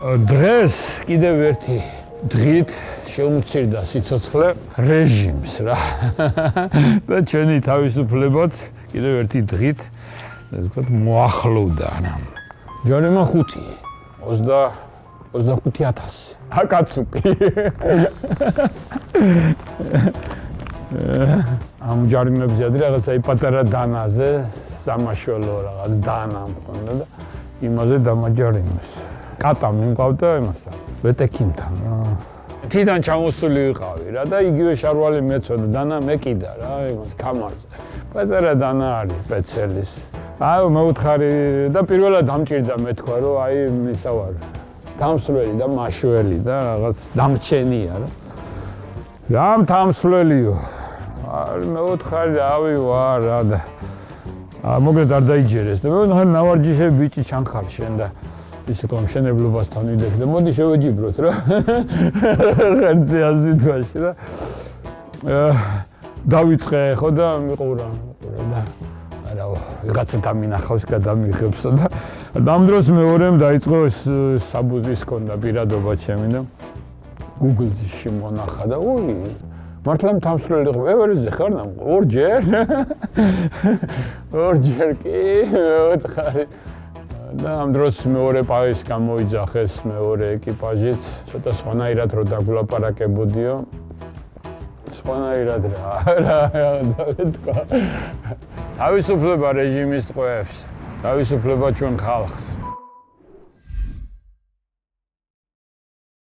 დღეს კიდევ ერთი დღით შეუმცირდა სიცოცხლე რეჟიმს რა. და ჩვენი თავისუფლებაც კიდევ ერთი დღით ვთქვათ მოახლოვდა. ჯარიმა 25,000 აკაცუკი. ამ ჯარიმებზე ადრე რაღაცა პატარა დანაზე სამაშველო რაღაც დანა მქონდა და იმაზე დამაჯარიმეს. კატა მიმყავდა იმასთან, ვეტექიმთან. თიდან ჩამოსული ვიყავი რა და იგივე შარვალი მეწოდა დანა მეკიდა რა იმას კამარზე. პატარა დანა არის პეცელის. აი მეუთხარი და პირველად დამჭირდა მეთქვა რომ აი მისავარ დამსვლელი და მაშველი და რაღაც დამჩენია რა. რამ დამსვლიო? აი მეუთხარი ავივარ რა და მოგეთ არ დაიჯერეს და მე ნავარჯიშე ბიჭი ჩანხარ შენ და ისე კომშენებლობასთან ვიდექ და მოდი შევეჯიბროთ რა. ხერხზე აზიდვაში რა. დავიწყე ხო და მიყურა და არა ვიღაცა დამინახავს გადამიღებსო და ამ დროს მეორემ დაიწყო საბუზის კონდა პირადობა ჩემი და Google-ში მონახა და ოი მართლა თამსვლელი ხო ევერესტზე ხარ და ორჯერ კი ვთხარი და ამ დროს მეორე პაის გამოიძახეს მეორე ეკიპაჟიც ცოტა სხვანაირად რო დაგვლაპარაკებოდიო სხვანაირად რა თქვა თავისუფლება რეჟიმის ტყვეებს თავისუფლება ჩვენ ხალხს